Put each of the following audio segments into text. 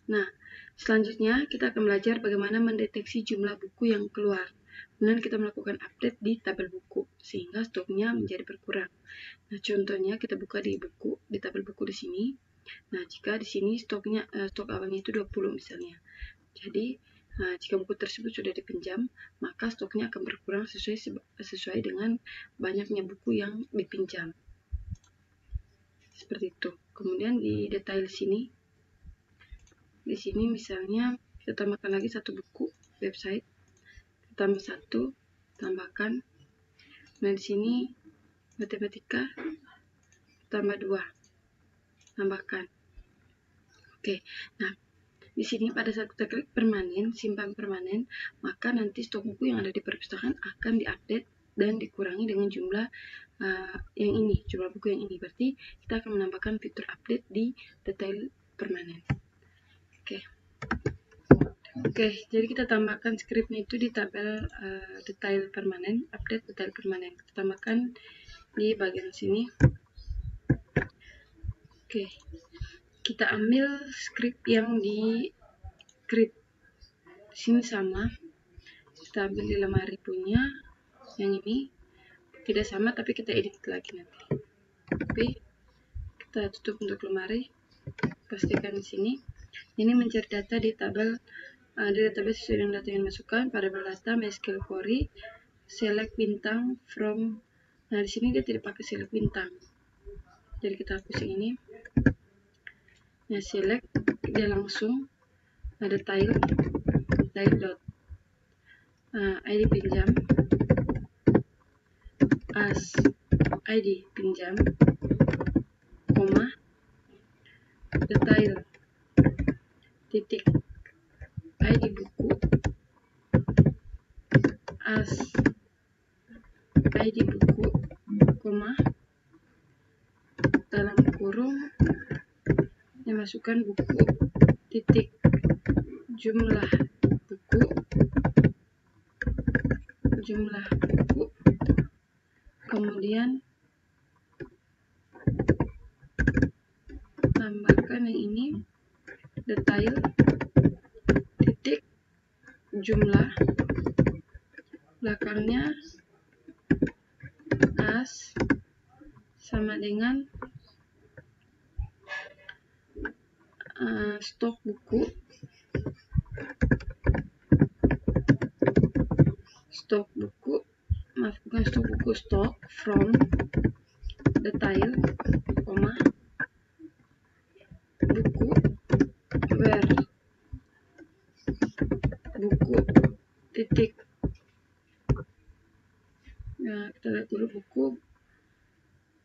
Nah, selanjutnya kita akan belajar bagaimana mendeteksi jumlah buku yang keluar. Kemudian kita melakukan update di tabel buku, sehingga stoknya menjadi berkurang. Nah, contohnya kita buka di tabel buku di sini. Nah, jika di sini stok awalnya itu 20 misalnya. Jadi, jika buku tersebut sudah dipinjam, maka stoknya akan berkurang sesuai dengan banyaknya buku yang dipinjam. Seperti itu. Kemudian di detail sini, di sini misalnya kita tambahkan lagi satu buku website, kita tambah satu, tambahkan. Nah, di sini matematika tambah 2, tambahkan. Oke. Nah, di sini pada saat kita klik permanen, simpan permanen, maka nanti stok buku yang ada di perpustakaan akan diupdate dan dikurangi dengan jumlah yang ini, jumlah buku yang ini. Berarti kita akan menambahkan fitur update di detail permanen. Oke, jadi kita tambahkan scriptnya itu di tabel detail permanen, update detail permanen. Kita tambahkan di bagian sini. Oke, kita ambil script yang di create. Di sini sama. Kita ambil di lemari punya yang ini. Tidak sama, tapi kita edit lagi nanti. Oke, kita tutup untuk lemari. Pastikan di sini. Ini mencari data di tabel di database sesuai dengan data yang dimasukkan. Variabel data MySQL query select bintang from. Nah, di sini dia tidak pakai select bintang. Jadi kita hapus yang ini. Nah, select dia langsung ada detail dot ID pinjam as ID pinjam, koma detail titik ID buku as ID buku, koma dalam kurung masukkan buku titik jumlah buku kemudian tambahkan yang ini detail titik jumlah belakangnya as sama dengan stok buku stok from detail, koma buku where buku titik. Nah, kita lihat dulu buku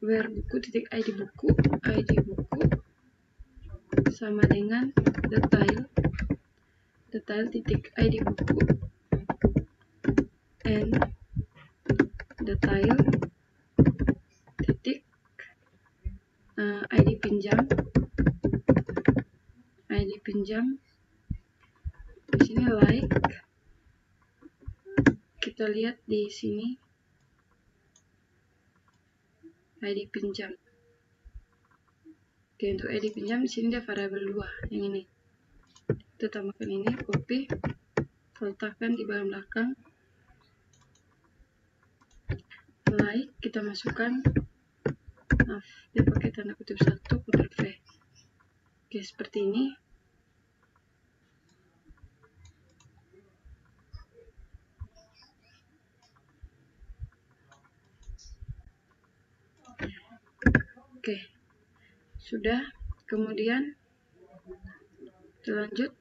where buku titik ID buku sama dengan detail titik ID buku and detail titik ID pinjam. Di sini like, kita lihat di sini ID pinjam. Oke, untuk ID pinjam di sini dia variabel 2 yang ini. Kita tambahkan ini, copy, letakkan di bagian belakang. Like, kita masukkan, maaf, dia pakai tanda kutip 1, Ctrl V. Oke, seperti ini. Oke, sudah. Kemudian kita lanjut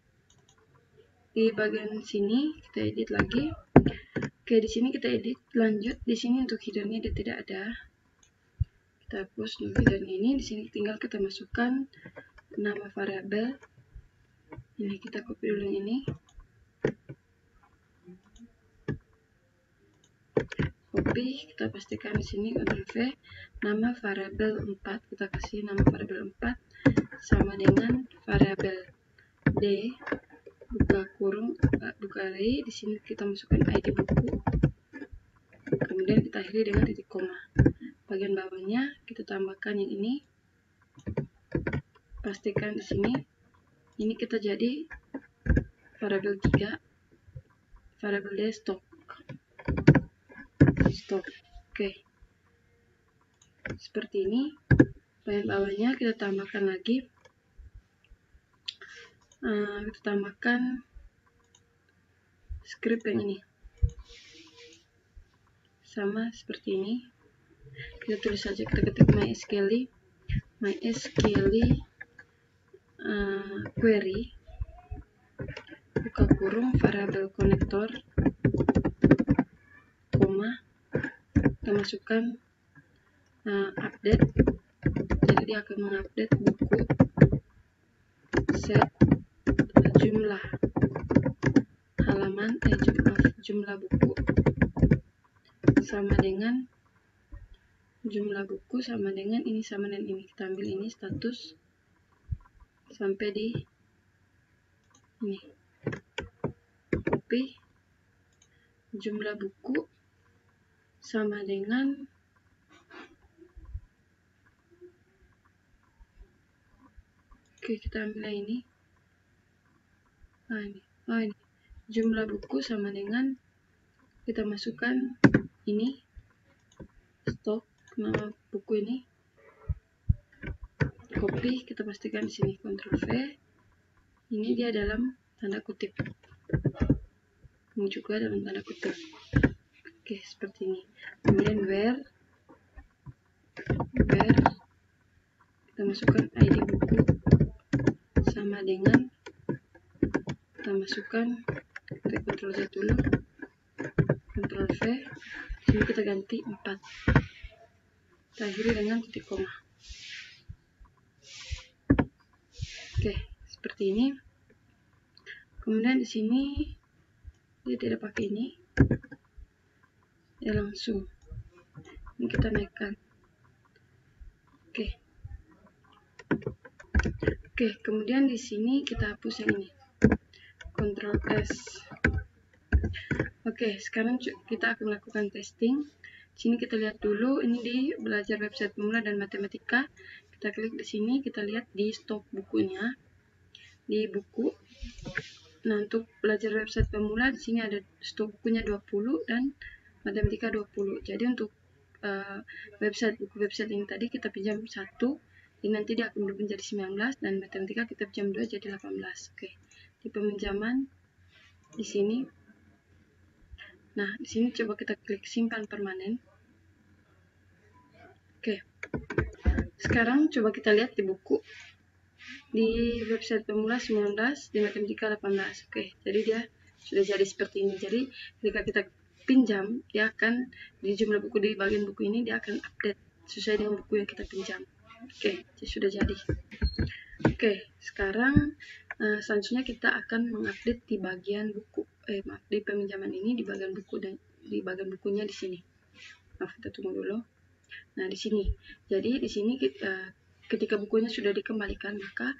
di bagian sini, kita edit lagi. Oke, di sini kita edit lanjut. Di sini untuk headernya dia tidak ada. Kita hapus dulu dan ini. Di sini tinggal kita masukkan nama variabel. Ini kita copy dulu ini. Copy, kita pastikan di sini Ctrl V, nama variabel 4, kita kasih nama variabel 4 sama dengan variabel D, buka kurung, buka array. Di sini kita masukkan ID buku, kemudian kita akhiri dengan titik koma. Bagian bawahnya kita tambahkan yang ini, pastikan di sini Ini kita jadi variabel 3, variabel D stok. Oke, seperti ini. Bagian bawahnya kita tambahkan lagi, kita tambahkan script yang ini, sama seperti ini. Kita tulis saja, kita ketik MySQL query buka kurung variabel konektor, koma, kita masukkan update. Jadi dia akan mengupdate buku set jumlah halaman, jumlah buku sama dengan jumlah buku sama dengan ini, sama dengan ini. Kita ambil ini status sampai di ini, copy jumlah buku sama dengan kita ambil ini. Ini jumlah buku sama dengan, kita masukkan ini stok nama buku ini, copy, kita pastikan di sini, Ctrl V. Ini dia dalam tanda kutip, ini juga dalam tanda kutip. Oke, seperti ini. Kemudian where kita masukkan ID buku sama dengan, kita masukkan, kita Ctrl Z dulu, Ctrl V, sini kita ganti 4, kita akhiri dengan titik koma. Oke, seperti ini. Kemudian di sini dia tidak pakai ini, ya langsung ini kita naikkan. Oke, kemudian di sini kita hapus yang ini, Ctrl S. Oke, sekarang kita akan melakukan testing. Sini kita lihat dulu, ini di belajar website pemula dan matematika. Kita klik di sini, kita lihat di stok bukunya, di buku. Nah, untuk belajar website pemula di sini ada stok bukunya 20 dan matematika 20. Jadi untuk buku website ini tadi kita pinjam 1, ini nanti dia akan berubah menjadi 19, dan matematika kita pinjam 2 jadi 18. Oke, di peminjaman di sini. Nah, di sini coba kita klik simpan permanen. Oke. Sekarang coba kita lihat di buku. Di website pemula 19, di matematika 18. Oke, jadi dia sudah jadi seperti ini. Jadi ketika kita pinjam, dia akan di jumlah buku di bagian buku ini dia akan update sesuai dengan buku yang kita pinjam. Oke, sudah jadi. Oke, sekarang selanjutnya kita akan mengupdate di bagian buku. Di peminjaman ini di bagian buku dan di bagian bukunya di sini. Kita tunggu dulu. Nah, di sini. Jadi di sini ketika bukunya sudah dikembalikan, maka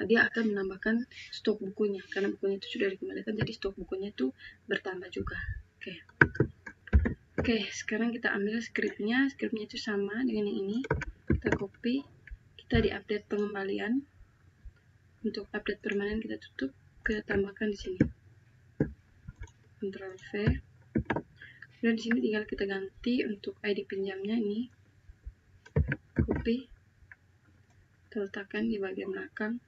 dia akan menambahkan stok bukunya. Karena bukunya itu sudah dikembalikan, jadi stok bukunya itu bertambah juga. Oke, sekarang kita ambil scriptnya. Scriptnya itu sama dengan yang ini. Kita copy, kita di update pengembalian. Untuk update permanen kita tutup, kita tambahkan di sini. Ctrl V. Dan di sini tinggal kita ganti untuk ID pinjamnya ini. Copy, kita letakkan di bagian belakang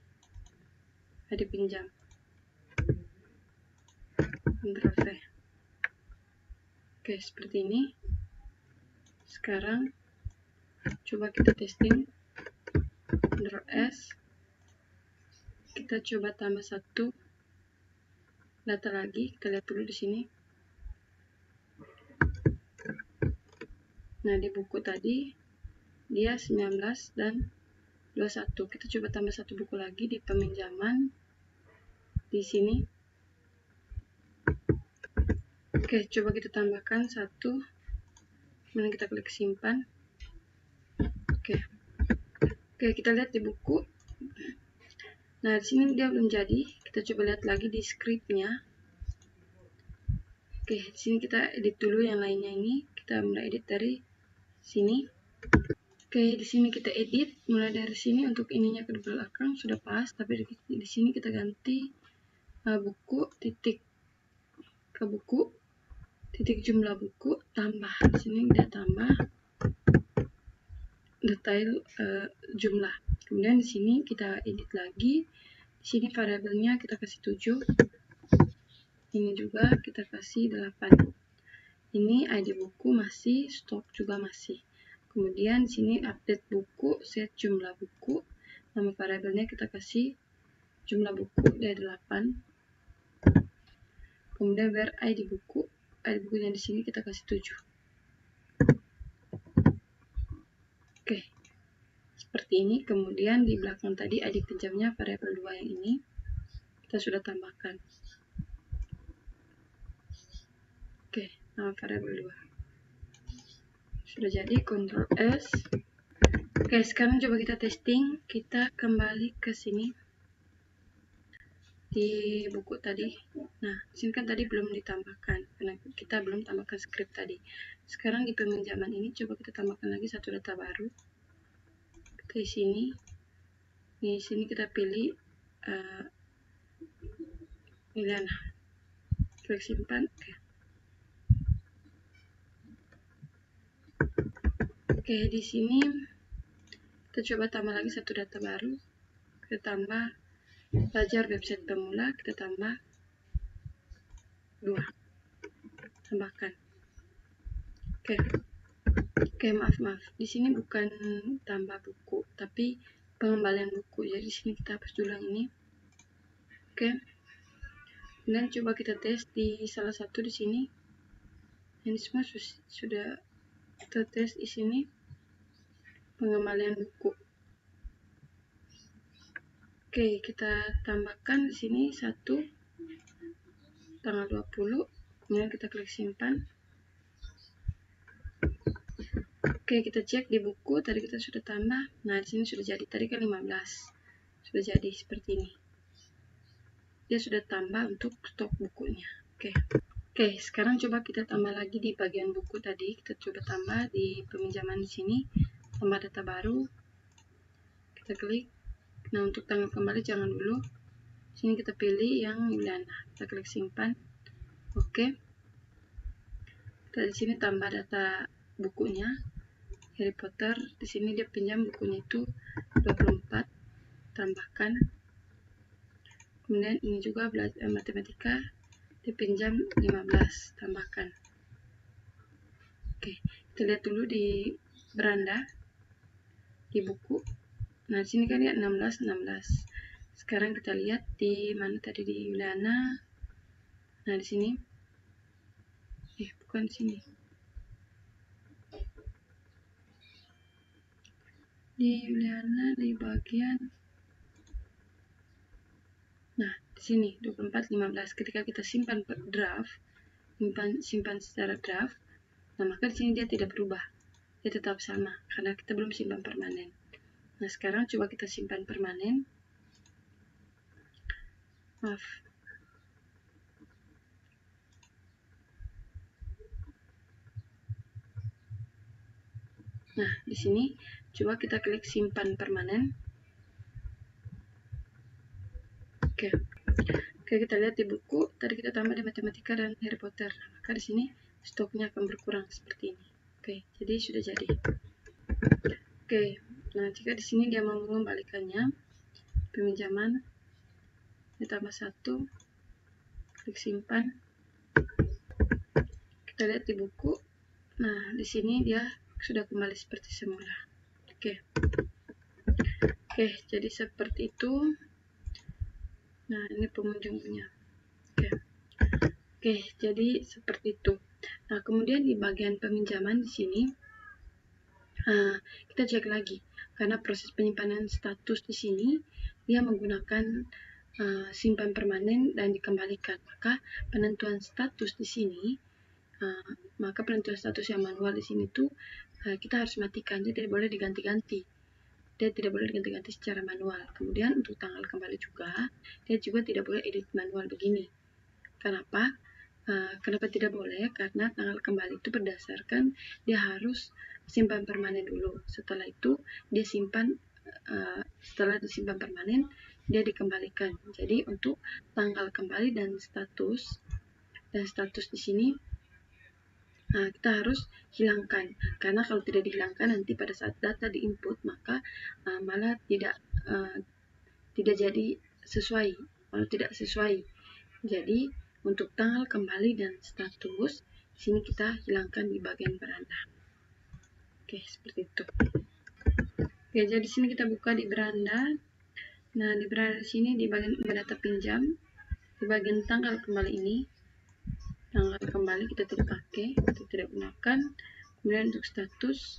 ID pinjam. Ctrl V. Oke, seperti ini. Sekarang coba kita testing. Ctrl S. Kita coba tambah 1 data lagi. Kita lihat dulu di sini. Nah, di buku tadi dia 19 dan 21. Kita coba tambah 1 buku lagi di peminjaman di sini. Oke, coba kita tambahkan 1. Kemudian kita klik simpan. Oke, kita lihat di buku. Nah, di sini dia belum jadi. Kita coba lihat lagi di scriptnya. Oke, di sini kita edit dulu yang lainnya ini. Kita mulai edit dari sini. Oke, di sini kita edit. Mulai dari sini untuk ininya ke belakang sudah pas, tapi di sini kita ganti buku titik ke buku titik jumlah buku tambah. Di sini dia tambah detail jumlah. Kemudian di sini kita edit lagi. Di sini variabelnya kita kasih 7. Ini juga kita kasih 8. Ini ID buku masih, stok juga masih. Kemudian di sini update buku, set jumlah buku. Nama variabelnya kita kasih jumlah buku dari 8. Kemudian where ID bukunya di sini kita kasih 7. Oke. Seperti ini. Kemudian di belakang tadi ID pinjamnya variabel 2 yang ini kita sudah tambahkan. Oke, nama variabel 2 sudah jadi. Ctrl S. Oke, sekarang coba kita testing. Kita kembali ke sini di buku tadi. Nah, sini kan tadi belum ditambahkan karena kita belum tambahkan script tadi. Sekarang di peminjaman ini coba kita tambahkan lagi satu data baru. Di sini kita pilih Miliana. Klik simpan. Oke, di sini kita coba tambah lagi satu data baru. Kita tambah pelajar website pemula, kita tambah 2. Tambahkan. Oke, maaf. Di sini bukan tambah buku, tapi pengembalian buku. Jadi di sini kita hapus dulu yang ini. Oke. Dan coba kita tes di salah satu di sini. Ini semua sudah kita tes di sini. Pengembalian buku. Oke, kita tambahkan di sini 1 tanggal 20. Kemudian kita klik simpan. Oke, kita cek di buku. Tadi kita sudah tambah. Nah, di sini sudah jadi. Tadi kan 15. Sudah jadi seperti ini. Dia sudah tambah untuk stok bukunya. Oke, sekarang coba kita tambah lagi di bagian buku tadi. Kita coba tambah di peminjaman di sini. Tambah data baru. Kita klik. Nah, untuk tanggal kembali jangan dulu. Sini kita pilih yang Miliana. Kita klik simpan. Oke. Kita di sini tambah data bukunya. Harry Potter. Di sini dia pinjam bukunya itu 24. Tambahkan. Kemudian ini juga belajar matematika. Dia pinjam 15. Tambahkan. Oke, kita lihat dulu di beranda di buku. Nah, di sini kan ya 16. Sekarang kita lihat di mana tadi di Yuliana. Nah, di sini. Bukan di sini. Di Yuliana di bagian. Nah, di sini 24, 15. Ketika kita simpan draft, simpan secara draft, nah maka di sini dia tidak berubah. Dia tetap sama karena kita belum simpan permanen. Nah, sekarang coba kita simpan permanen. Maaf. Nah, di sini coba kita klik simpan permanen. Oke, kita lihat di buku. Tadi kita tambah di matematika dan Harry Potter. Maka di sini stoknya akan berkurang seperti ini. Oke, jadi sudah jadi. Oke, nah jika di sini dia mau mengembalikannya, peminjaman, ditambah 1, klik simpan. Kita lihat di buku. Nah, di sini dia sudah kembali seperti semula. Oke, jadi seperti itu. Nah, ini pengunjung punya. Oke, jadi seperti itu. Nah, kemudian di bagian peminjaman di sini kita cek lagi karena proses penyimpanan status di sini dia menggunakan simpan permanen dan dikembalikan. Maka penentuan status di sini yang manual di sini tuh kita harus matikan. Dia tidak boleh diganti-ganti. Dia tidak boleh diganti-ganti secara manual. Kemudian untuk tanggal kembali juga, dia juga tidak boleh edit manual begini. Kenapa? Kenapa tidak boleh? Karena tanggal kembali itu berdasarkan dia harus simpan permanen dulu. Setelah itu dia simpan, setelah disimpan permanen dia dikembalikan. Jadi untuk tanggal kembali dan status di sini kita harus hilangkan, karena kalau tidak dihilangkan nanti pada saat data diinput maka malah tidak jadi sesuai, malah tidak sesuai. Jadi untuk tanggal kembali dan status sini kita hilangkan di bagian beranda. Oke, seperti itu. Oke, jadi sini kita buka di beranda. Nah, di beranda sini di bagian data pinjam, di bagian tanggal kembali ini, tanggal kembali kita tidak pakai, kita tidak gunakan. Kemudian untuk status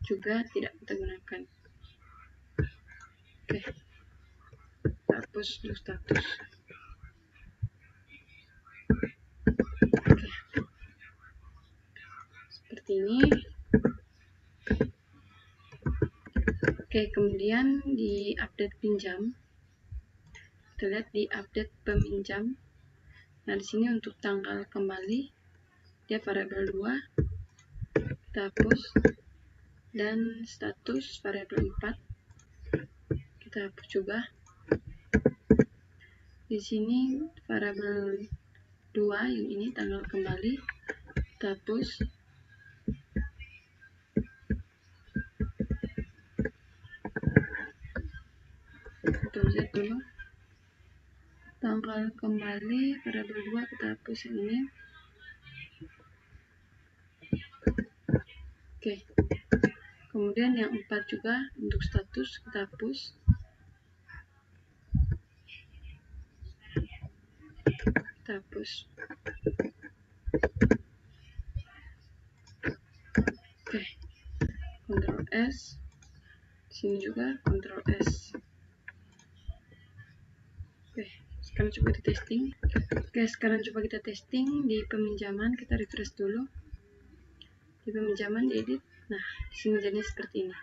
juga tidak kita gunakan. Oke, hapus untuk status. Oke, seperti ini. Oke, kemudian di update pinjam, kita lihat di update peminjam. Nah, di sini untuk tanggal kembali dia variabel 2, kita hapus, dan status variabel 4 kita hapus juga. Di sini variabel 2 yang ini tanggal kembali kita hapus. Lihat dulu tanggal kembali variabel 2 kita hapus yang ini. Oke, kemudian yang 4 juga untuk status kita hapus. Kita hapus. Oke, Ctrl S. Sini juga Ctrl S. Oke, sekarang coba kita testing. Oke, sekarang coba kita testing di peminjaman. Kita refresh dulu. Di peminjaman diedit. Nah, di sini jadinya seperti ini.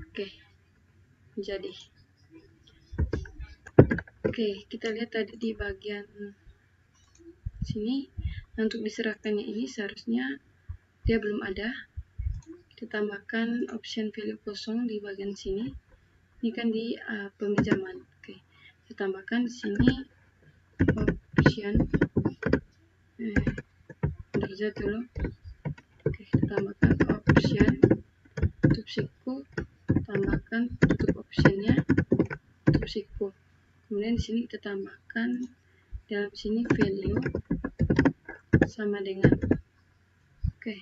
Oke, jadi. Oke, kita lihat tadi di bagian sini. Nah, untuk diserahkannya ini seharusnya dia belum ada. Kita tambahkan option value kosong di bagian sini. Ini kan di peminjaman. Oke, kita tambahkan di sini option. Lihat dulu. Oke, kita tambahkan option tutup siku, tambahkan tutup optionnya, tutup siku. Kemudian di sini kita tambahkan dalam sini value sama dengan, oke,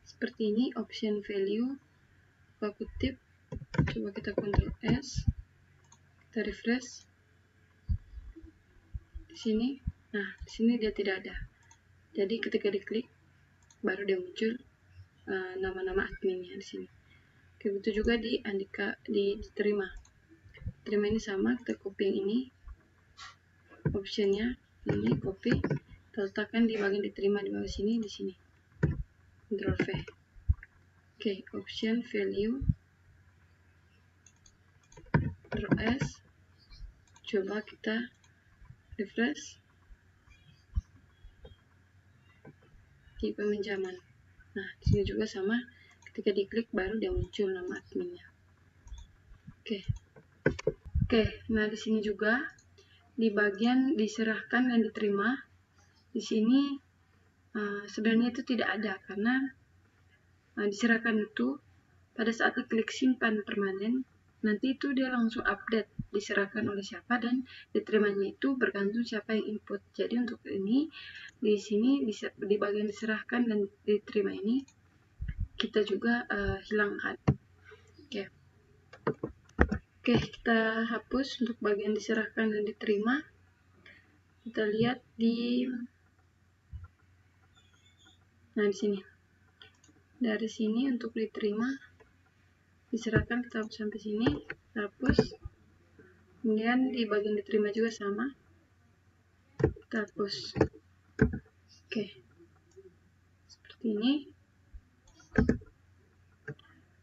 seperti ini option value, buka kutip. Coba kita Ctrl S, kita refresh. Di sini, nah di sini dia tidak ada. Jadi ketika diklik baru dia muncul nama-nama adminnya di sini. Oke, begitu juga di Andika diterima. Terima ini sama, kita copy yang ini, optionnya ini copy, kita letakkan di bagian diterima di bawah sini, di sini. Ctrl V. Oke, option value, Ctrl S. Coba kita refresh di peminjaman. Nah, di sini juga sama, ketika diklik baru dia muncul nama adminnya. Oke, nah di sini juga di bagian diserahkan dan diterima, di sini sebenarnya itu tidak ada, karena diserahkan itu pada saat diklik simpan permanen, nanti itu dia langsung update diserahkan oleh siapa, dan diterimanya itu bergantung siapa yang input. Jadi untuk ini di sini di bagian diserahkan dan diterima ini kita juga hilangkan. Oke, kita hapus untuk bagian diserahkan dan diterima. Kita lihat di di sini. Dari sini untuk diterima, diserahkan kita hapus sampai sini, kita hapus. Kemudian di bagian diterima juga sama, kita hapus. Oke, seperti ini.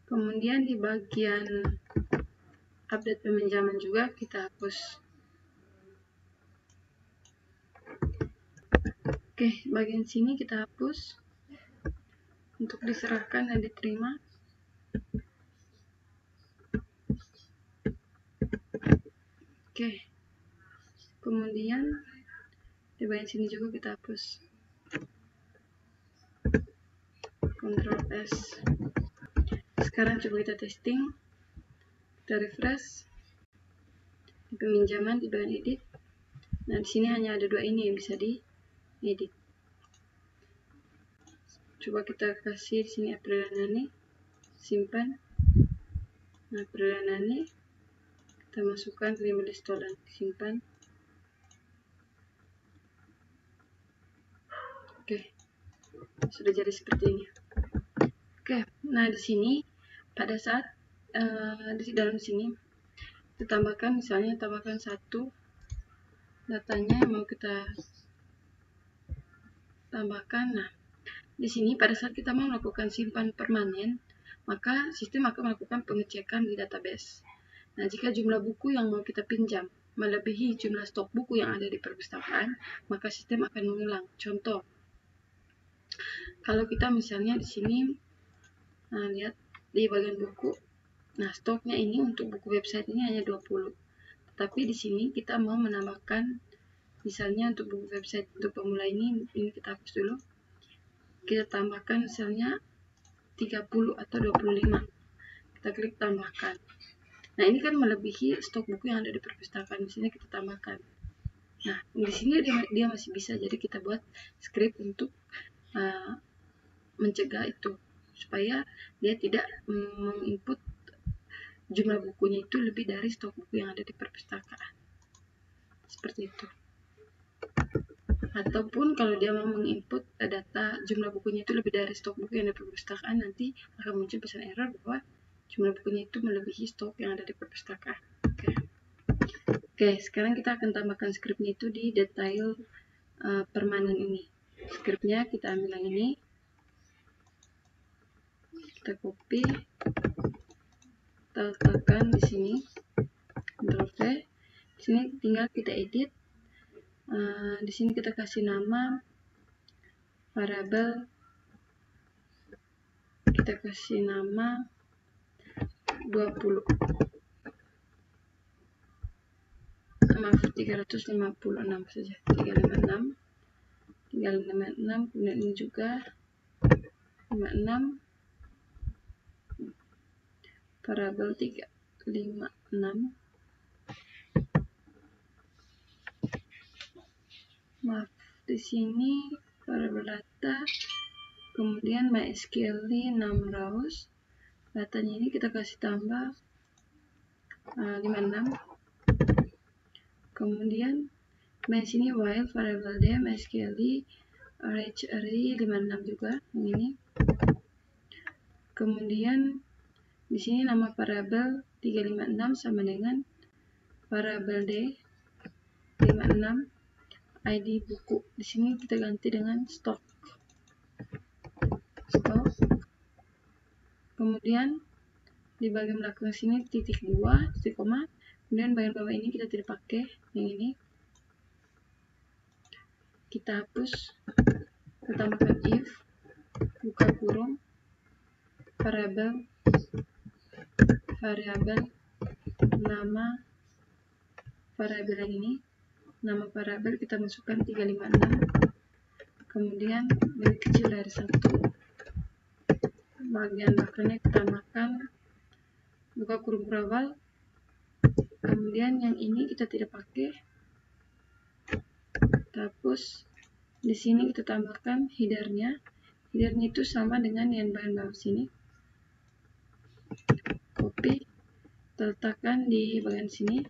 Kemudian di bagian update peminjaman juga kita hapus. Oke, bagian sini kita hapus untuk diserahkan dan diterima. Oke, kemudian di bagian sini juga kita hapus. Ctrl S. Sekarang coba kita testing, kita refresh di peminjaman di bagian edit. Nah, di sini hanya ada 2 ini yang bisa diedit. Coba kita kasih di sini Aprilanani, simpan. Nah, Aprilanani kita masukkan ke list tolan, simpan. Oke, sudah jadi seperti ini. Oke, nah di sini pada saat di dalam sini kita tambahkan, misalnya tambahkan 1 datanya yang mau kita tambahkan. Nah, di sini pada saat kita mau melakukan simpan permanen, maka sistem akan melakukan pengecekan di database. Nah, jika jumlah buku yang mau kita pinjam melebihi jumlah stok buku yang ada di perpustakaan, maka sistem akan mengulang. Contoh, kalau kita misalnya di sini lihat di bagian buku, nah stoknya ini untuk buku website ini hanya 20. Tapi di sini kita mau menambahkan, misalnya untuk buku website untuk pemula ini kita hapus dulu. Kita tambahkan misalnya 30 atau 25. Kita klik tambahkan. Nah, ini kan melebihi stok buku yang ada di perpustakaan. Di sini kita tambahkan. Nah, di sini dia masih bisa. Jadi kita buat script untuk mencegah itu, supaya dia tidak menginput jumlah bukunya itu lebih dari stok buku yang ada di perpustakaan. Seperti itu. Ataupun kalau dia mau menginput data jumlah bukunya itu lebih dari stok buku yang ada di perpustakaan, nanti akan muncul pesan error bahwa jumlah bukunya itu melebihi stok yang ada di perpustakaan. Oke, sekarang kita akan tambahkan scriptnya itu di detail permanen ini. Scriptnya kita ambil yang ini, kita copy, kita letakkan di sini, Ctrl V. Di sini tinggal kita edit. Di sini kita kasih nama variabel, kita kasih nama 20. Maaf, 356 saja, 356, kemudian ini juga 56, variabel 356. Maaf, di sini variabel data, kemudian MySQL 6 rows. Datanya ini kita kasih tambah 56. Kemudian di sini while variable d MySQL range array 56 juga ini. Kemudian di sini nama variabel 356 sama dengan variabel d 56 ID buku. Di sini kita ganti dengan stok. Kemudian di bagian belakang sini titik 2, titik koma. Kemudian bagian bawah ini kita tidak pakai, yang ini kita hapus. Kita tambahkan if, buka kurung, variabel nama variabel yang ini, nama variabel kita masukkan 356, kemudian lebih kecil dari 1. Bagian belakangnya kita tambahkan buka kurung berawal, kemudian yang ini kita tidak pakai, kita hapus. Di sini kita tambahkan headernya. Headernya itu sama dengan yang bagian bawah sini. Copy, kita letakkan di bagian sini.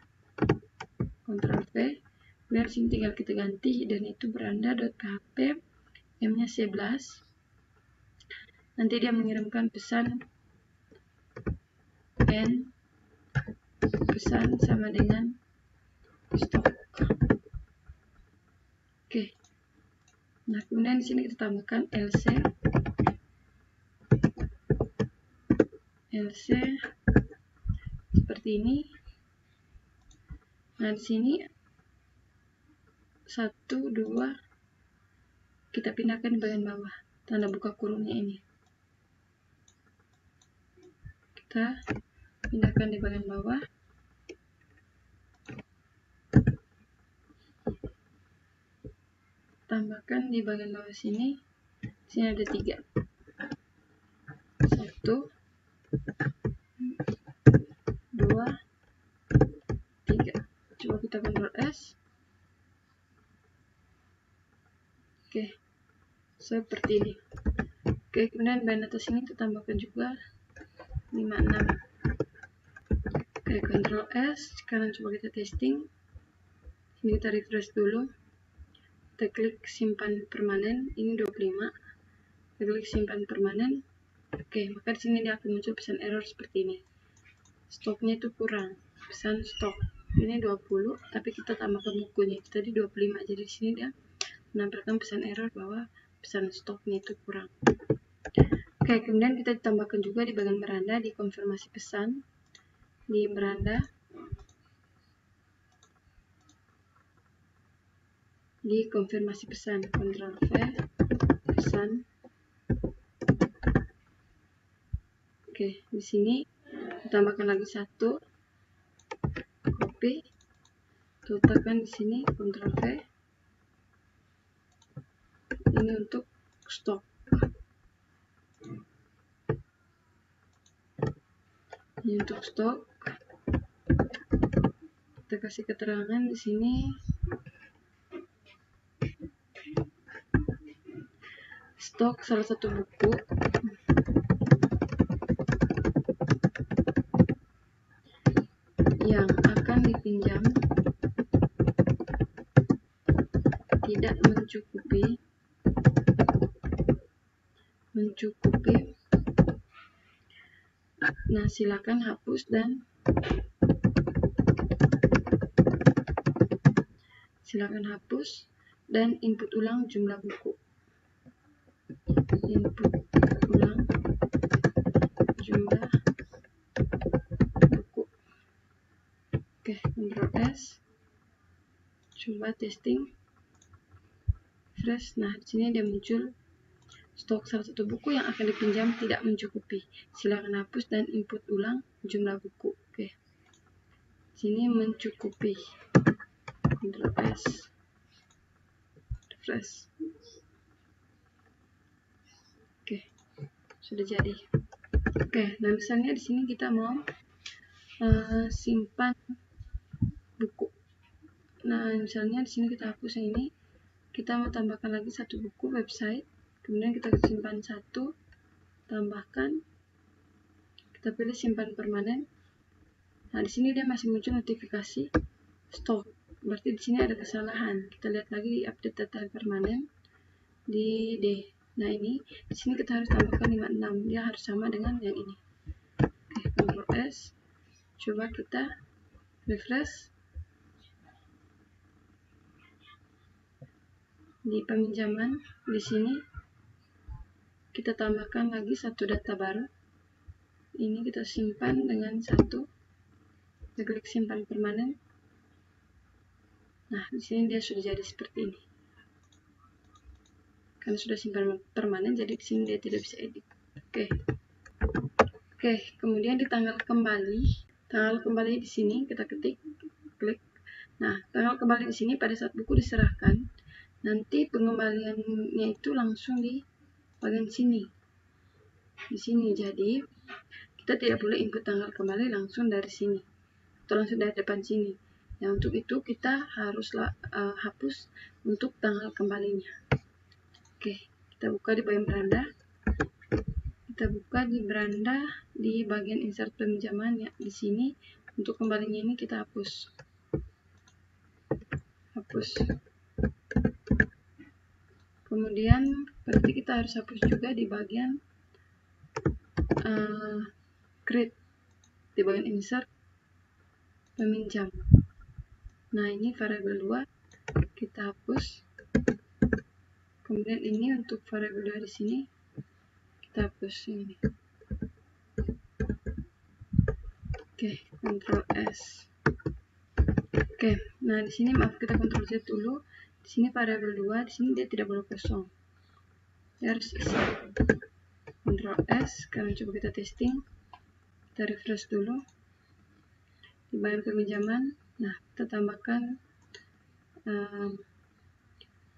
Ctrl V. Kemudian sini tinggal kita ganti headernya itu beranda.php, m-nya 11. Nanti dia mengirimkan pesan n, pesan sama dengan stok. Oke. Nah, kemudian di sini kita tambahkan lc seperti ini. Nah, di sini 1, 2, kita pindahkan di bagian bawah, tanda buka kurungnya ini. Kita pindahkan di bagian bawah. Tambahkan di bagian bawah sini. Sini ada 3. 1, 2, 3. Coba kita Ctrl S. Oke, seperti ini. Oke, kemudian bagian atas ini kita tambahkan juga 56. Oke, Ctrl S. Sekarang coba kita testing. Ini kita refresh dulu. Kita klik simpan permanen. Ini 25. Kita klik simpan permanen. Oke, maka di sini dia akan muncul pesan error seperti ini. Stoknya itu kurang. Pesan stok. Ini 20, tapi kita tambahkan bukunya. Tadi 25. Jadi di sini dia menampilkan pesan error bahwa pesan stoknya itu kurang. Oke, kemudian kita tambahkan juga di bagian beranda di konfirmasi pesan. Di beranda di konfirmasi pesan, Ctrl V, pesan. Oke, di sini tambahkan lagi 1, copy, letakkan di sini, Ctrl V. Ini untuk stok. Ini untuk stok. Kita kasih keterangan di sini. Stok salah satu buku yang akan dipinjam tidak mencukupi. Nah, silakan hapus dan input ulang jumlah buku. Input ulang jumlah buku. Oke, Ctrl S. Coba testing. Fresh. Nah, di sini dia muncul stok salah satu buku yang akan dipinjam tidak mencukupi. Silakan hapus dan input ulang jumlah buku. Oke. Sini mencukupi. Ctrl S. Refresh. Oke. Sudah jadi. Oke, nah misalnya di sini kita mau simpan buku. Nah, misalnya di sini kita hapus yang ini. Kita mau tambahkan lagi 1 buku website. Kemudian kita simpan 1, tambahkan, kita pilih simpan permanen. Nah, di sini dia masih muncul notifikasi stok. Berarti di sini ada kesalahan. Kita lihat lagi di update data permanen di D. Nah, ini di sini kita harus tambahkan 56. Dia harus sama dengan yang ini. Oke, Ctrl S. Coba kita refresh. Di peminjaman di sini kita tambahkan lagi 1 data baru. Ini kita simpan dengan 1. Kita klik simpan permanen. Nah, di sini dia sudah jadi seperti ini. Karena sudah simpan permanen, jadi di sini dia tidak bisa edit. Oke, kemudian di tanggal kembali di sini kita klik. Nah, tanggal kembali di sini pada saat buku diserahkan, nanti pengembaliannya itu langsung di bagian sini. Di sini, jadi kita tidak boleh input tanggal kembali langsung dari sini atau langsung dari depan sini. Nah, untuk itu kita haruslah hapus untuk tanggal kembalinya. Oke, kita buka di bagian beranda. Kita buka di beranda di bagian insert peminjaman ya. Di sini untuk kembalinya ini kita hapus. Kemudian berarti kita harus hapus juga di bagian create, di bagian insert peminjam. Nah, ini variabel 2 kita hapus. Kemudian ini untuk variabel 2 di sini kita hapus ini. Oke, Ctrl S. Oke, nah di sini maaf kita Ctrl Z dulu. Di sini variabel 2, di sini dia tidak boleh kosong. harus isi. Ctrl S. Sekarang coba kita testing, kita refresh dulu di bagian peminjaman. Nah, kita tambahkan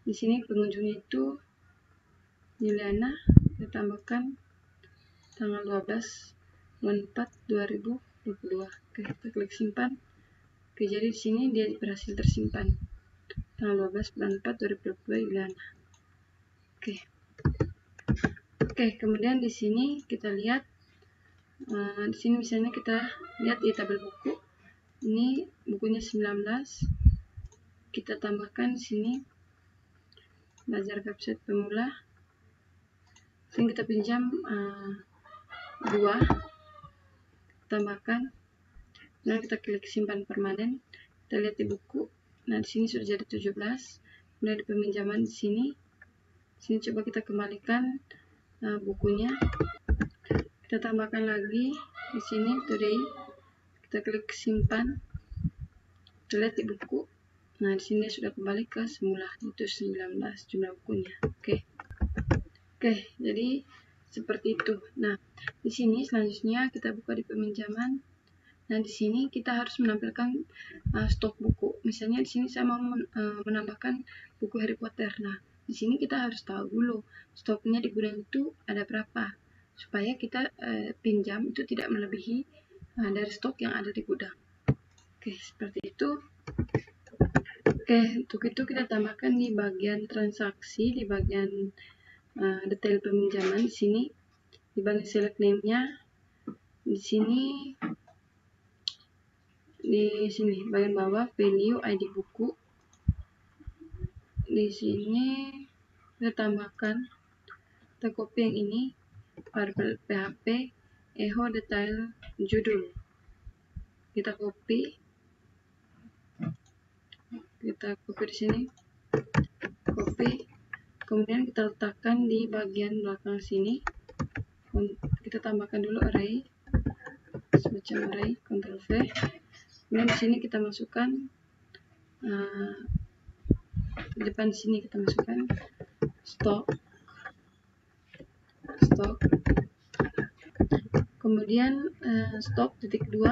di sini pengunjungnya itu Juliana, kita tambahkan tanggal 12/4/2022. Oke, kita klik simpan. Oke, jadi di sini dia berhasil tersimpan tanggal 12/4/2022 Juliana. Oke, kemudian di sini kita lihat, di sini misalnya kita lihat di tabel buku, ini bukunya 19, kita tambahkan di sini belajar website pemula, sini kita pinjam 2, tambahkan, dan kita klik simpan permanen, kita lihat di buku. Nah, di sini sudah jadi 17. Kemudian di peminjaman di sini coba kita kembalikan bukunya, kita tambahkan lagi di sini today, kita klik simpan, kita lihat di buku. Nah, di sini sudah kembali ke semula, itu 19 jumlah bukunya. Oke, jadi seperti itu. Nah, di sini selanjutnya kita buka di peminjaman. Nah, di sini kita harus menampilkan stok buku. Misalnya di sini saya mau menambahkan buku Harry Potter. Nah, di sini kita harus tahu dulu stoknya di gudang itu ada berapa, supaya kita pinjam itu tidak melebihi dari stok yang ada di gudang. Oke, seperti itu. Oke, untuk itu kita tambahkan di bagian transaksi, di bagian detail peminjaman. Di sini di bagian select name-nya, di sini bagian bawah value ID buku. Di sini kita tambahkan, kita copy yang ini, variable PHP echo detail judul, kita copy di sini, copy, kemudian kita letakkan di bagian belakang sini. Kita tambahkan dulu array, semacam array, Ctrl V. Kemudian di sini kita masukkan di depan sini kita masukkan stok, kemudian stok titik 2,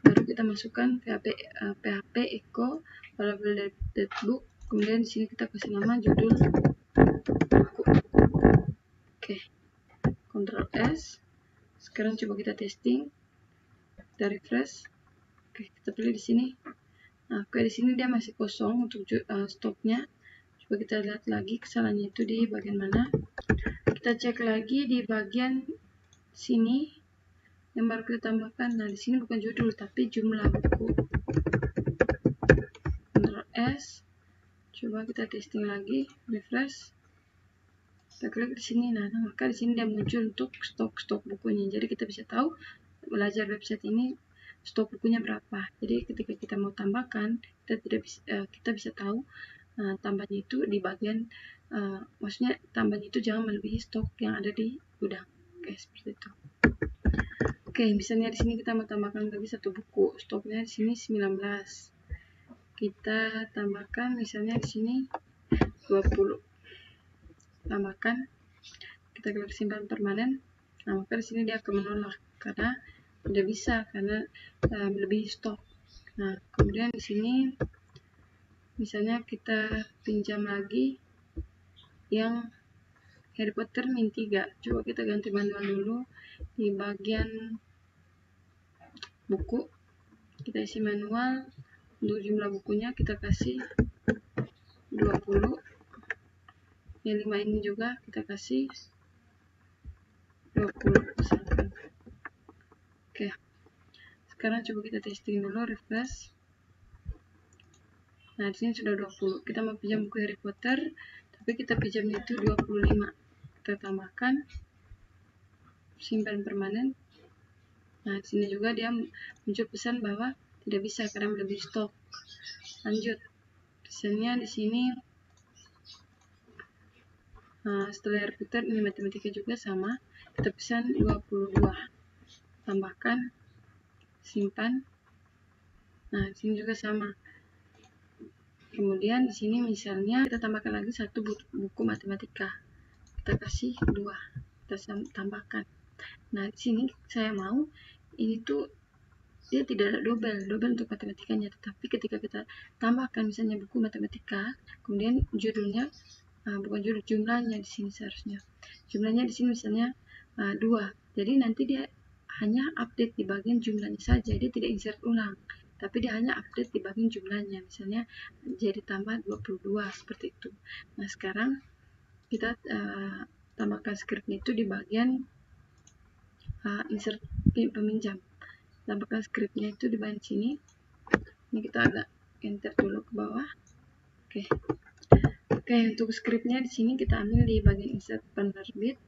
baru kita masukkan PHP echo variable datebook, kemudian di sini kita kasih nama judul buku. Oke, Ctrl S. Sekarang coba kita testing, kita refresh. Oke, kita pilih di sini. Nah, di sini dia masih kosong untuk stoknya. Coba kita lihat lagi kesalahannya itu di bagian mana. Kita cek lagi di bagian sini yang baru kita tambahkan. Nah, di sini bukan judul tapi jumlah buku. Ctrl S. Coba kita testing lagi, refresh. Kita klik di sini. Nah, maka di sini dia muncul untuk stok bukunya. Jadi kita bisa tahu belajar website ini stok bukunya berapa. Jadi ketika kita mau tambahkan, kita bisa tahu tambahnya itu di bagian maksudnya tambahnya itu jangan melebihi stok yang ada di gudang. Oke, seperti itu. Oke, misalnya di sini kita mau tambahkan lagi satu buku, stoknya di sini 19. Kita tambahkan misalnya di sini 20. Tambahkan, kita klik simpan permanen. Nah, maka di sini dia akan menolak karena tidak bisa, karena melebihi stok. Nah, kemudian di sini misalnya kita pinjam lagi yang Harry Potter min 3. Coba kita ganti manual dulu di bagian buku. Kita isi manual, untuk jumlah bukunya kita kasih 20. Yang 5 ini juga kita kasih 20 misalkan. Oke. Sekarang coba kita testing dulu, refresh. Nah, di sini sudah 20. Kita mau pinjam buku Harry Potter, tapi kita pinjamnya itu 25. Kita tambahkan, simpan permanen. Nah, di sini juga dia muncul pesan bahwa tidak bisa karena melebihi stok. Lanjut. Misalnya di sini setelah Harry Potter ini matematika juga sama. Kita pesan 22. Tambahkan, simpan. Nah, di sini juga sama. Kemudian di sini misalnya kita tambahkan lagi satu buku matematika. kita kasih 2, kita tambahkan. Nah, di sini saya mau ini tuh dia tidak ada double untuk matematikanya, tetapi ketika kita tambahkan misalnya buku matematika, kemudian judulnya bukan judul, jumlahnya di sini seharusnya. Jumlahnya di sini misalnya 2. Jadi nanti dia hanya update di bagian jumlahnya saja, dia tidak insert ulang, tapi dia hanya update di bagian jumlahnya, misalnya jadi tambah 22 seperti itu. Nah, sekarang kita tambahkan scriptnya itu di bagian insert peminjam. Tambahkan scriptnya itu di bagian sini. Ini kita agak enter dulu ke bawah. Oke, untuk scriptnya di sini kita ambil di bagian insert penerbit.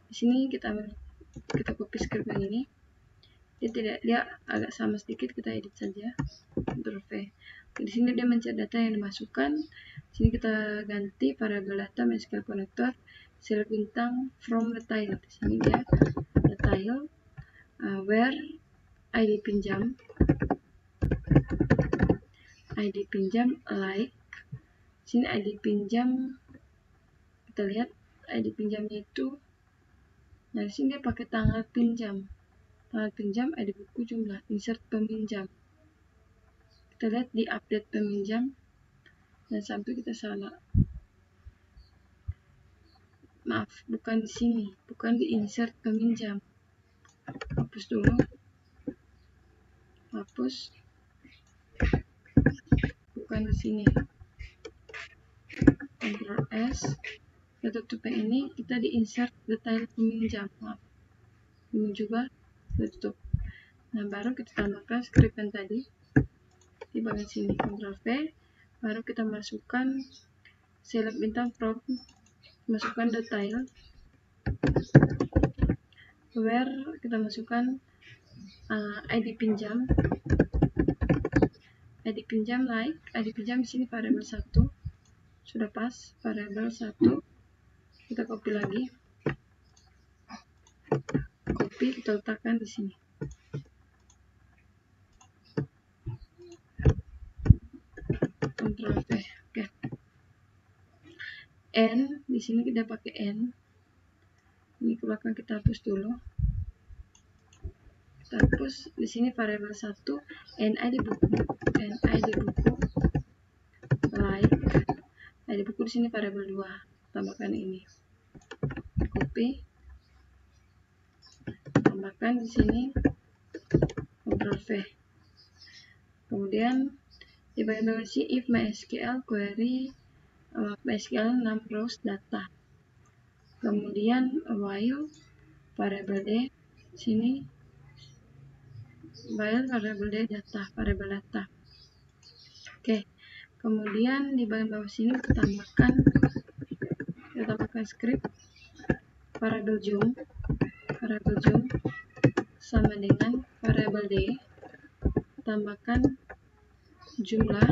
Di sini kita copy script yang ini. Dia agak sama sedikit, kita edit saja. Ctrl V. Di sini dia mencari data yang dimasukkan. Di sini kita ganti variabel data MySQL connector select bintang from the tile. Di sini dia the tile where ID pinjam like. Sini ID pinjam, kita lihat ID pinjamnya itu, nah di sini dia pakai tanggal pinjam, ID buku jumlah, insert peminjam. Kita lihat di update peminjam, dan sampai kita salah. Maaf, bukan di sini, bukan di insert peminjam. Hapus dulu, hapus, bukan di sini. Ctrl S, kita tutup yang ini, kita di insert detail peminjam. Maaf, ini juga kita tutup. Nah, baru kita tambahkan script yang tadi di bagian sini. Ctrl V, baru kita masukkan select bintang from, masukkan detail where kita masukkan ID pinjam like, ID pinjam di sini variabel 1. Sudah pas, variabel 1. Kita copy lagi. Copy, kita letakkan di sini. Ctrl V. Oke. N, di sini kita pakai N. Ini ke belakang kita hapus dulu. Kita hapus di sini variabel 1, NID buku like. ID buku di sini variabel 2. Tambahkan ini. Copy. Tambahkan di sini. Ctrl V. Kemudian di bagian bawah sini if MySQL query MySQL 6 rows data. Kemudian while variabel D sini, while variabel D data, variabel data. Oke. Kemudian di bagian bawah sini kita tambahkan script variabel zoom sama dengan variabel D, tambahkan jumlah.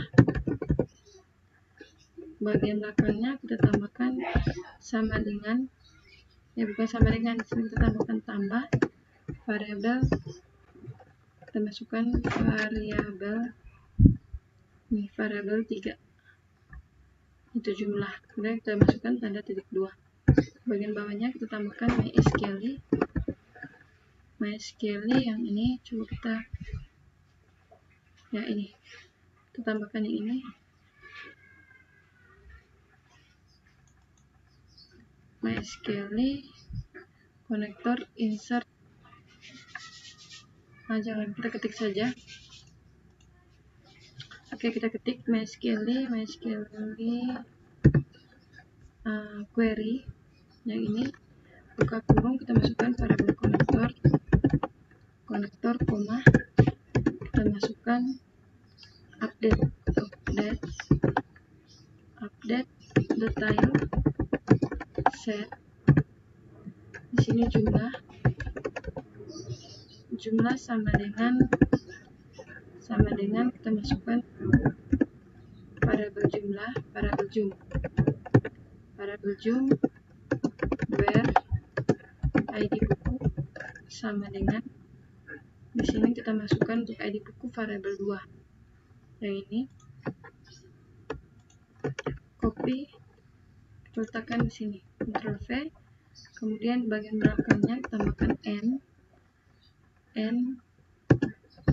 Bagian belakangnya kita tambahkan sama dengan, bukan sama dengan, di sini kita tambahkan tambah variabel, kita masukkan variabel 3, itu jumlah. Kemudian kita masukkan tanda titik 2. Bagian bawahnya kita tambahkan MySQL yang ini, coba kita ini kita tambahkan yang ini, MySQL connector insert. Jangan, kita ketik saja. Oke, kita ketik MySQL query yang ini, buka kurung, kita masukkan variabel konektor, koma, kita masukkan update detail set. Di sini jumlah sama dengan kita masukkan variabel jumlah, variabel zoom where ID buku sama dengan, di sini kita masukkan untuk ID buku variabel 2 yang ini. Copy, letakkan di sini, Ctrl V, kemudian bagian belakangnya tambahkan N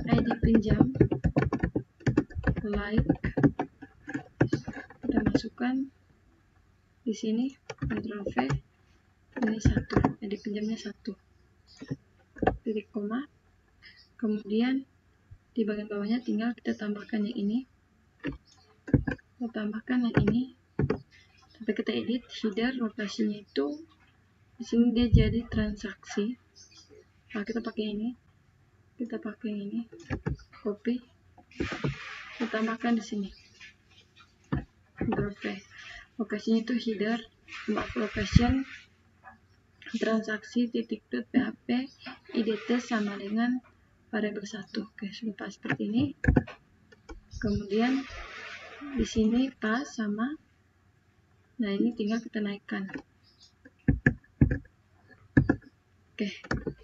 ID pinjam, like, kita masukkan di sini, Ctrl V, ini 1, ID pinjamnya 1, titik koma, kemudian di bagian bawahnya tinggal kita tambahkan yang ini, tapi kita edit header, lokasinya itu di sini dia jadi transaksi. Nah, kita pakai ini, copy, kita tambahkan di sini, Ctrl V, lokasinya itu header, location transaksi .php idt sama dengan variabel 1. Oke, sudah pas seperti ini. Kemudian di sini pas sama, nah ini tinggal kita naikkan. Oke,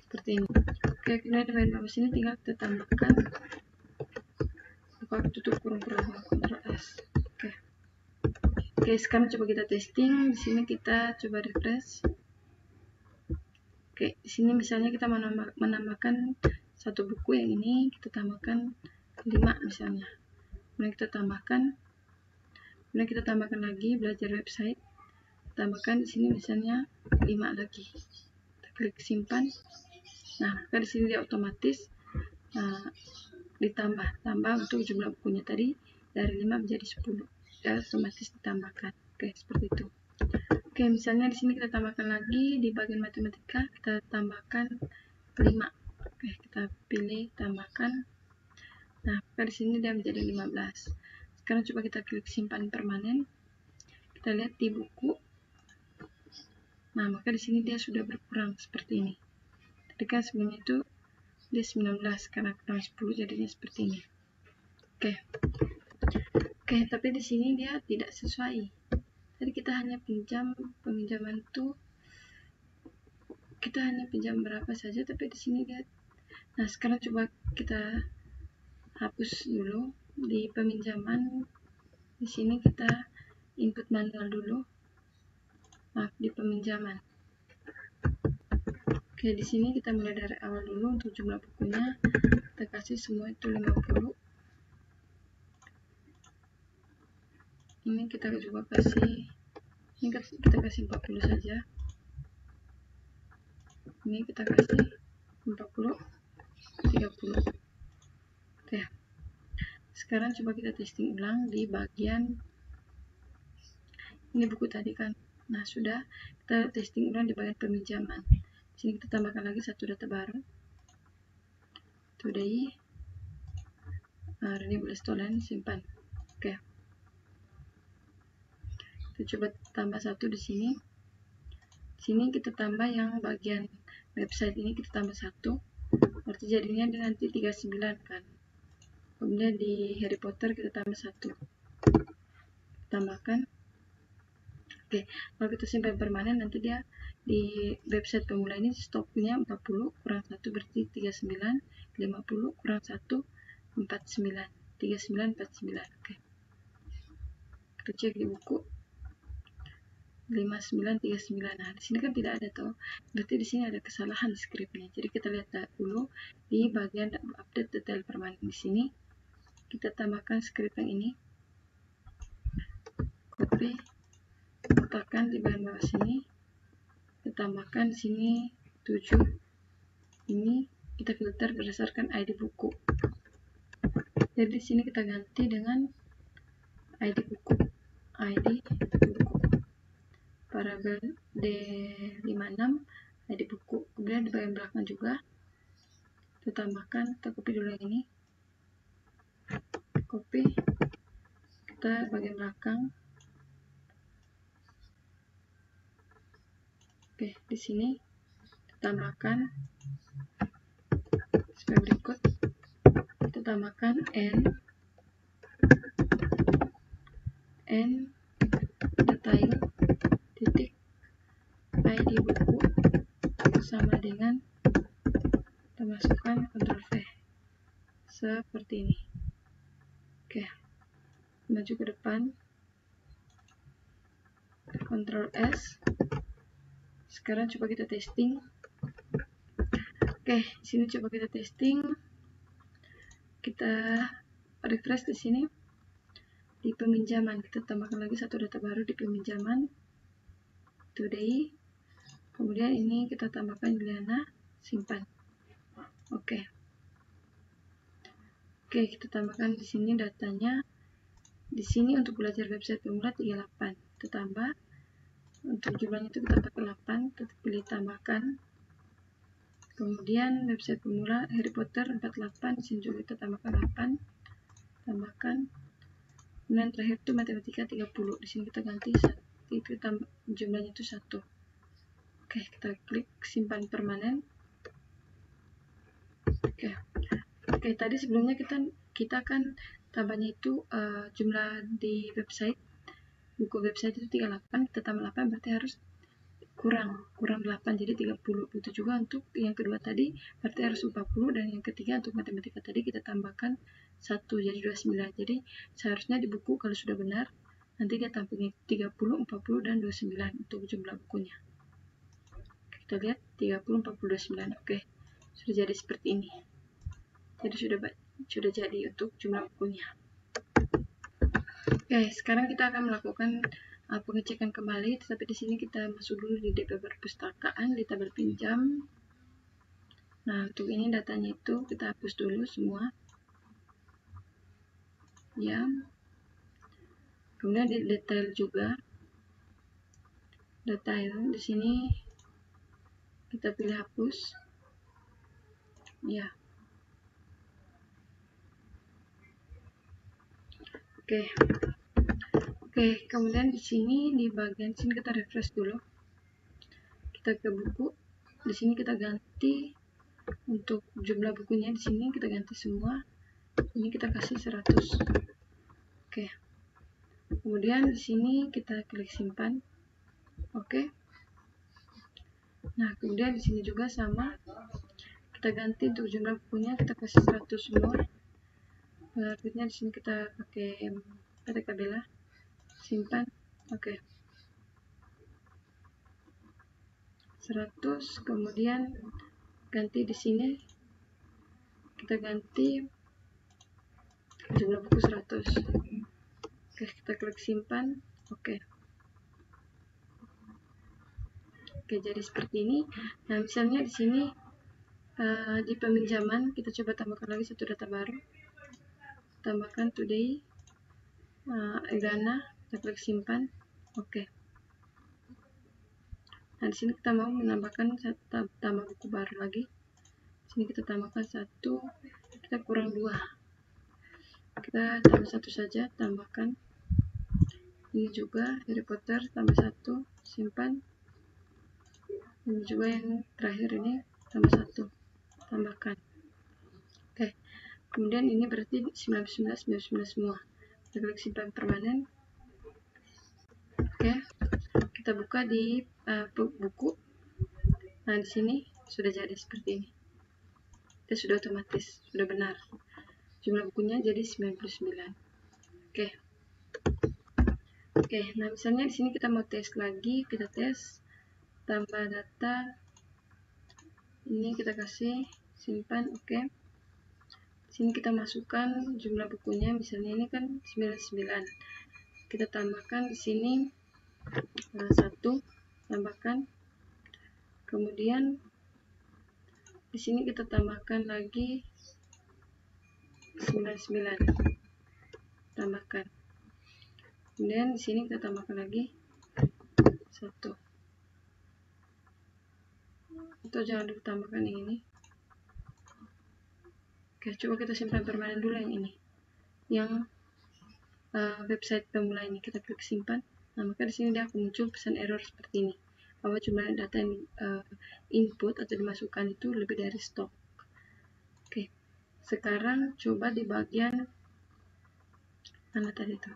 seperti ini. Oke, kemudian di bagian bawah sini tinggal kita tambahkan, buka tutup kurung-kurung, Ctrl S. Oke, sekarang coba kita testing. Di sini kita coba refresh. Oke, di sini misalnya kita menambahkan satu buku yang ini, kita tambahkan 5 misalnya. Kemudian kita tambahkan lagi belajar website. Tambahkan di sini misalnya 5 lagi. Kita klik simpan. Nah, maka di sini dia otomatis tambah untuk jumlah bukunya tadi dari 5 menjadi 10. Ya, otomatis ditambahkan. Oke, seperti itu. Oke, misalnya di sini kita tambahkan lagi di bagian matematika, kita tambahkan 5. Oke, kita pilih tambahkan. Nah, maka di sini dia menjadi 15. Sekarang coba kita klik simpan permanen. Kita lihat di buku. Nah, maka di sini dia sudah berkurang seperti ini. Tadi kan sebelumnya itu dia 19, karena kurang 10 jadinya seperti ini. Oke, tapi di sini dia tidak sesuai. Tadi kita hanya peminjaman itu kita hanya pinjam berapa saja, tapi di sini dia. Nah, sekarang coba kita hapus dulu di peminjaman. Di sini kita input manual dulu. Maaf, di peminjaman. Oke, di sini kita mulai dari awal dulu untuk jumlah bukunya. Kita kasih semua itu 50. Ini kita coba kasih, kita kasih 40 saja. Ini kita kasih 40, 30. Oke. Sekarang coba kita testing ulang di bagian ini buku tadi kan. Nah, sudah kita testing ulang di bagian peminjaman. Di sini kita tambahkan lagi satu data baru. Today renewable stolen, simpan. Oke. Kita coba tambah satu di sini. Di sini kita tambah yang bagian website ini, kita tambah 1. Berarti jadinya nanti 39 kan. Kemudian di Harry Potter kita tambah 1. Tambahkan. Oke, kalau kita simpan permanen, nanti dia di website pemula ini stoknya 40 kurang 1 berarti 39, 50 kurang 1 49, 39 49. Oke. Kita cek di buku 5939. Nah, di sini kan tidak ada toh. Berarti di sini ada kesalahan skripnya. Jadi kita lihat dulu di bagian update detail permanen di sini. Kita tambahkan skrip yang ini. Copy, letakkan di bagian bawah sini. Kita tambahkan di sini 7. Ini kita filter berdasarkan ID buku. Jadi di sini kita ganti dengan ID buku. Variabel D56 ID buku. Kemudian di bagian belakang juga kita tambahkan, kita copy dulu yang ini. Copy, kita bagian belakang. Oke, di sini kita tambahkan sebagai berikut. Kita tambahkan n detail titik ID buku sama dengan, kita masukkan Ctrl V seperti ini. Oke, maju ke depan, Ctrl S. Sekarang coba kita testing. Oke, sini coba kita testing. Kita refresh di sini. Di peminjaman kita tambahkan lagi satu data baru di peminjaman today. Kemudian ini kita tambahkan Juliana, simpan. Oke, kita tambahkan di sini datanya. Di sini untuk belajar website pemula 38. Kita tambah. Untuk jumlahnya itu kita pakai 8, kita pilih tambahkan. Kemudian website pemula Harry Potter 48, di sini juga kita tambahkan 8. Tambahkan. Kemudian terakhir itu matematika 30. Di sini kita ganti itu jumlahnya itu 1. Oke, kita klik simpan permanen. Oke, tadi sebelumnya kita kan tambahnya itu jumlah di website, buku website itu 38, kita tambah 8 berarti harus kurang 8, jadi 30. Begitu juga untuk yang kedua tadi berarti harus 40, dan yang ketiga untuk matematika tadi kita tambahkan 1 jadi 29. Jadi seharusnya di buku kalau sudah benar nanti dia tampilnya 30, 40 dan 29 untuk jumlah bukunya. Kita lihat 30, 40, 29. Oke, sudah jadi seperti ini. Jadi sudah jadi untuk jumlah bukunya. Oke, sekarang kita akan melakukan pengecekan kembali, tetapi di sini kita masuk dulu di DP perpustakaan di tabel pinjam. Nah, untuk ini datanya itu kita hapus dulu semua. Ya. Kemudian di detail juga. Detail di sini kita pilih hapus. Ya. Oke, kemudian di sini di bagian sini kita refresh dulu. Kita ke buku. Di sini kita ganti untuk jumlah bukunya, di sini kita ganti semua. Ini kita kasih 100. Oke. Kemudian di sini kita klik simpan. Oke. Nah, kemudian di sini juga sama. Kita ganti untuk jumlah bukunya, kita kasih 100 semua. Berikutnya di sini kita pakai PTK Bella. Simpan. Oke. 100, kemudian ganti di sini. Kita ganti jumlah buku 100. Oke, kita klik simpan. Oke, jadi seperti ini. Nah, misalnya di sini di peminjaman kita coba tambahkan lagi satu data baru. Tambahkan today, Elana, kita klik simpan. Oke. Nah, di sini kita mau menambahkan tambah buku baru lagi. Di sini kita tambahkan 1, kita kurang 2. Kita tambah 1 saja, tambahkan. Ini juga Harry Potter, tambah 1, simpan. Ini juga yang terakhir ini, tambah 1, tambahkan. Oke, kemudian ini berarti 99 semua. Kita klik simpan permanen. Oke, kita buka di buku. Nah, di sini sudah jadi seperti ini. Itu sudah otomatis, sudah benar. Jumlah bukunya jadi 99. Oke, nah misalnya di sini kita mau tes lagi, kita tes tambah data. Ini kita kasih simpan. Oke. Sini kita masukkan jumlah bukunya, misalnya ini kan 99. Kita tambahkan di sini 1, tambahkan. Kemudian di sini kita tambahkan lagi 99, tambahkan. Kemudian di sini kita tambahkan lagi 1. Atau jangan ditambahkan yang ini. Oke, coba kita simpan permanen dulu yang ini. Yang website pemula ini kita klik simpan. Nah, maka di sini dia akan muncul pesan error seperti ini, bahwa jumlah data yang input atau dimasukkan itu lebih dari stok. Oke, sekarang coba di bagian mana tadi itu.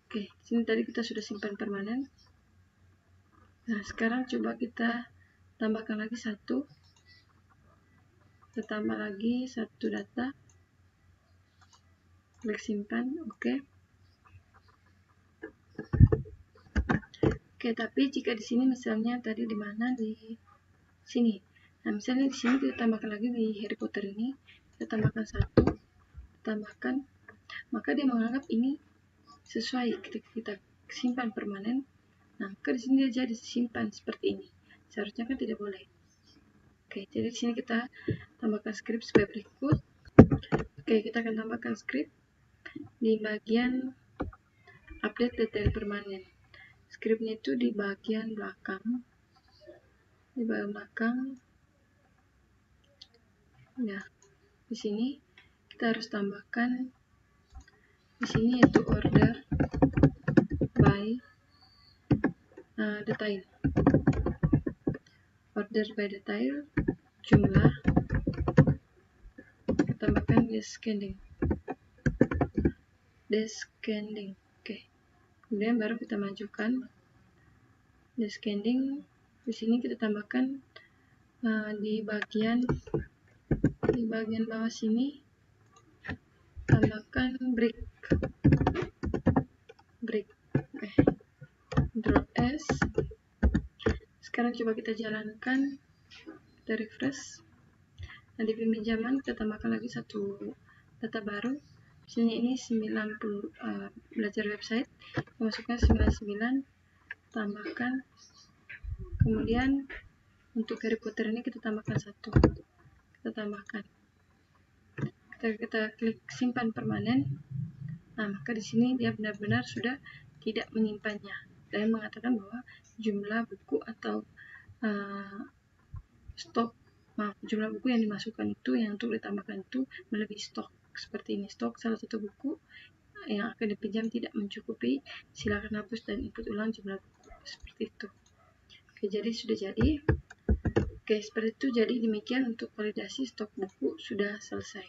Oke, sini tadi kita sudah simpan permanen. Nah, sekarang coba kita tambahkan lagi 1. Kita tambah lagi 1 data. Klik simpan. Oke. Oke, tapi jika di sini misalnya tadi di mana, di sini. Nah, misalnya di sini kita tambahkan lagi di Harry Potter ini, kita tambahkan 1, tambahkan, maka dia menganggap ini sesuai ketika kita simpan permanen. Nah, maka di sini dia jadi simpan seperti ini. Seharusnya kan tidak boleh. Oke, jadi di sini kita tambahkan script supaya berikut. Oke, kita akan tambahkan script di bagian update detail permanen. Scriptnya itu di bagian belakang. Nah, di sini kita harus tambahkan di sini yaitu order by detail. Order by detail, jumlah, kita tambahkan descending. Oke. Kemudian baru kita majukan descending. Di sini kita tambahkan di bagian bawah sini, tambahkan break. Oke. Control S. Sekarang coba kita jalankan, kita refresh. Nah, di peminjaman kita tambahkan lagi satu data baru. Di sini ini 90 belajar website, masukkan 99, tambahkan. Kemudian untuk Harry Potter ini kita tambahkan 1, kita tambahkan. Kita klik simpan permanen. Nah, maka di sini dia benar-benar sudah tidak menyimpannya dan mengatakan bahwa jumlah buku atau jumlah buku yang dimasukkan itu, yang untuk ditambahkan itu melebihi stok. Seperti ini, stok salah satu buku yang akan dipinjam tidak mencukupi, silakan hapus dan input ulang jumlah buku. Seperti itu. Oke, jadi sudah jadi. Oke, seperti itu. Jadi demikian untuk validasi stok buku sudah selesai.